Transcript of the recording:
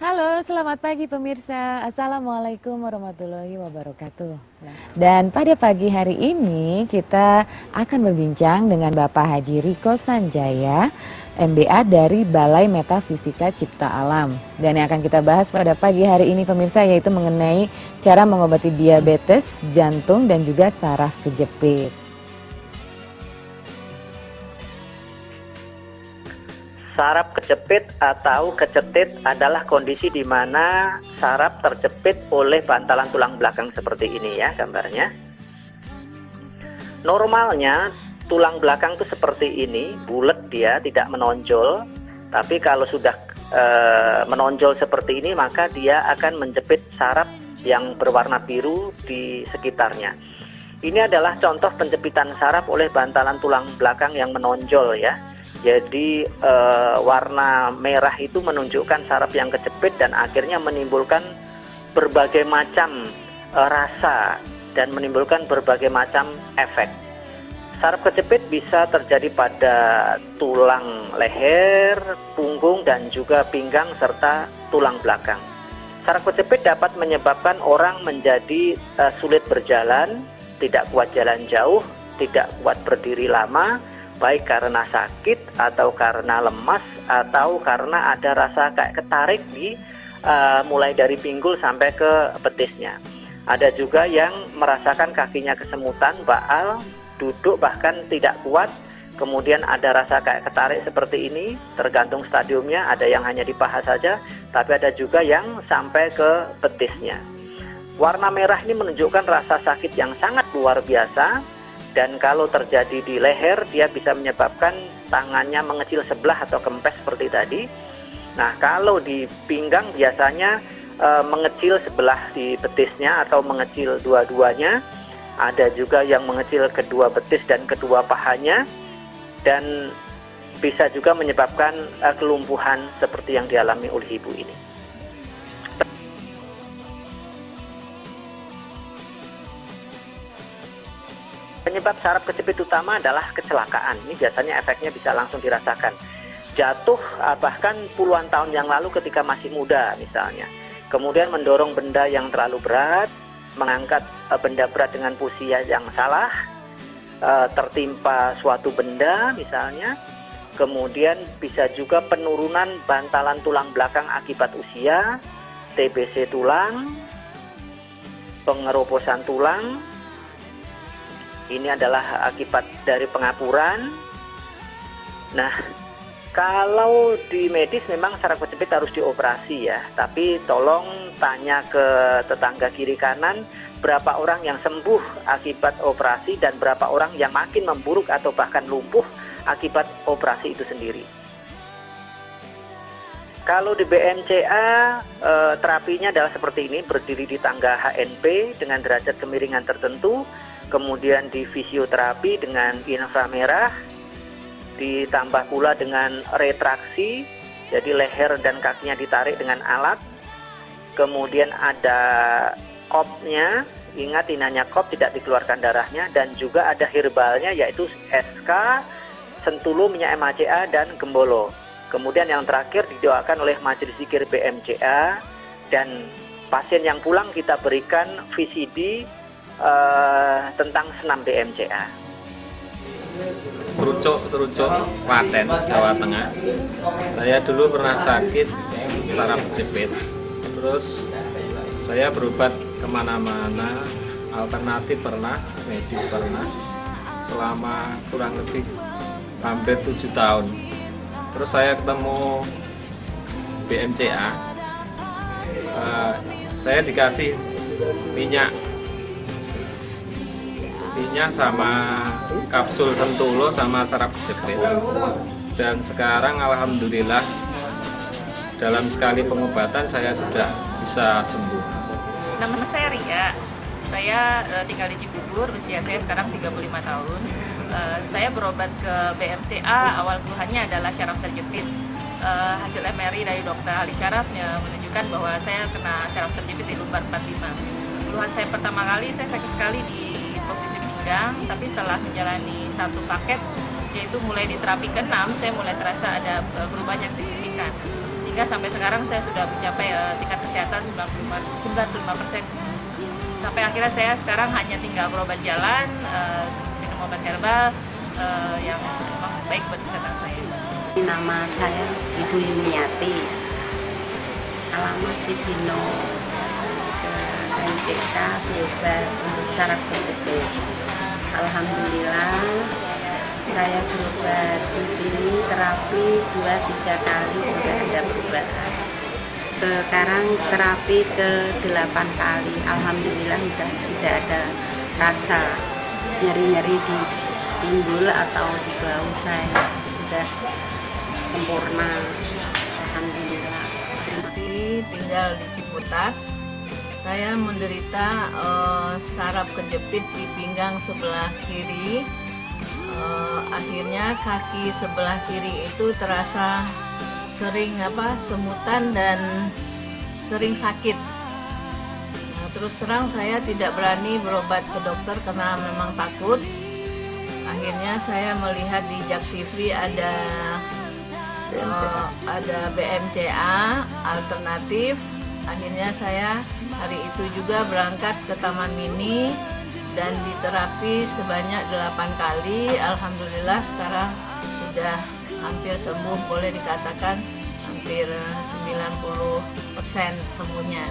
Halo, selamat pagi pemirsa. Assalamualaikum warahmatullahi wabarakatuh. Dan pada pagi hari ini kita akan berbincang dengan Bapak Haji Riko Sanjaya, MBA dari Balai Metafisika Cipta Alam. Dan yang akan kita bahas pada pagi hari ini pemirsa yaitu mengenai cara mengobati diabetes, jantung dan juga saraf kejepit. Saraf kejepit atau kecetit adalah kondisi di mana saraf terjepit oleh bantalan tulang belakang seperti ini ya gambarnya. Normalnya tulang belakang itu seperti ini, bulat dia, tidak menonjol. Tapi kalau sudah menonjol seperti ini maka dia akan menjepit saraf yang berwarna biru di sekitarnya. Ini adalah contoh penjepitan saraf oleh bantalan tulang belakang yang menonjol ya. Jadi warna merah itu menunjukkan saraf yang kejepit dan akhirnya menimbulkan berbagai macam rasa dan menimbulkan berbagai macam efek. Saraf kejepit bisa terjadi pada tulang leher, punggung dan juga pinggang serta tulang belakang. Saraf kejepit dapat menyebabkan orang menjadi sulit berjalan, tidak kuat jalan jauh, tidak kuat berdiri lama, baik karena sakit atau karena lemas atau karena ada rasa kayak ketarik di mulai dari pinggul sampai ke betisnya. Ada juga yang merasakan kakinya kesemutan, baal, duduk bahkan tidak kuat. Kemudian ada rasa kayak ketarik seperti ini, tergantung stadiumnya. Ada yang hanya di paha saja, tapi ada juga yang sampai ke betisnya. Warna merah ini menunjukkan rasa sakit yang sangat luar biasa. Dan kalau terjadi di leher, dia bisa menyebabkan tangannya mengecil sebelah atau kempes seperti tadi. Nah, kalau di pinggang biasanya mengecil sebelah di betisnya atau mengecil dua-duanya. Ada juga yang mengecil kedua betis dan kedua pahanya. Dan bisa juga menyebabkan kelumpuhan seperti yang dialami oleh ibu ini. Penyebab saraf kejepit utama adalah kecelakaan. Ini biasanya efeknya bisa langsung dirasakan. Jatuh bahkan puluhan tahun yang lalu ketika masih muda misalnya. Kemudian mendorong benda yang terlalu berat, mengangkat benda berat dengan posisi yang salah, tertimpa suatu benda misalnya. Kemudian bisa juga penurunan bantalan tulang belakang akibat usia, TBC tulang, pengeroposan tulang. Ini adalah akibat dari pengapuran. Nah, kalau di medis memang saraf kejepit harus dioperasi ya. Tapi tolong tanya ke tetangga kiri kanan berapa orang yang sembuh akibat operasi dan berapa orang yang makin memburuk atau bahkan lumpuh akibat operasi itu sendiri. Kalau di BMCA terapinya adalah seperti ini, berdiri di tangga HNP dengan derajat kemiringan tertentu. Kemudian di fisioterapi dengan inframerah, ditambah pula dengan retraksi, jadi leher dan kakinya ditarik dengan alat. Kemudian ada kopnya, ingat ini hanya kop, tidak dikeluarkan darahnya. Dan juga ada herbalnya yaitu SK, Sentulu, minyak MHCA, dan Gembolo. Kemudian yang terakhir didoakan oleh majelis zikir BMCA. Dan pasien yang pulang kita berikan VCD tentang senam BMCA. Terucuk, Klaten, Jawa Tengah. Saya dulu pernah sakit saraf kejepit. Terus saya berobat kemana-mana, alternatif pernah, medis pernah, selama kurang lebih hampir 7 tahun. Terus saya ketemu BMCA, saya dikasih minyak sama kapsul Sentulo sama saraf kejepit. Dan sekarang alhamdulillah dalam sekali pengobatan saya sudah bisa sembuh. Nama saya Ria. Saya tinggal di Cibubur, usia saya sekarang 35 tahun. Saya berobat ke BMCA, awal keluhannya adalah syaraf terjepit. Hasil MRI dari dokter ahli syaraf menunjukkan bahwa saya kena syaraf terjepit di lumbar 45. Keluhan saya pertama kali, saya sakit sekali di posisi pinggang, tapi setelah menjalani satu paket, yaitu mulai di terapi ke-6, saya mulai terasa ada perubahan yang signifikan. sehingga sampai sekarang saya sudah mencapai tingkat kesehatan 95%. Sampai akhirnya saya sekarang hanya tinggal berobat jalan, minum obat herbal yang memang baik buat kesehatan saya. Nama saya Ibu Yuniati, alamat Cibino, ke MCK berobat untuk saraf kejepit. Alhamdulillah saya berobat di sini terapi 2-3 kali sudah ada perubahan. Sekarang terapi ke-8 kali, alhamdulillah sudah tidak ada rasa nyeri-nyeri di pinggul atau di bahu saya, sudah sempurna, alhamdulillah. Tinggal di Ciputat. Saya menderita saraf kejepit di pinggang sebelah kiri. Akhirnya kaki sebelah kiri itu terasa sering semutan dan sering sakit. Nah, terus terang saya tidak berani berobat ke dokter karena memang takut. Akhirnya saya melihat di Jak TV ada BMCA alternatif. Akhirnya saya hari itu juga berangkat ke Taman Mini dan diterapi sebanyak 8 kali. Alhamdulillah sekarang sudah hampir sembuh, boleh dikatakan hampir 90% sembuhnya.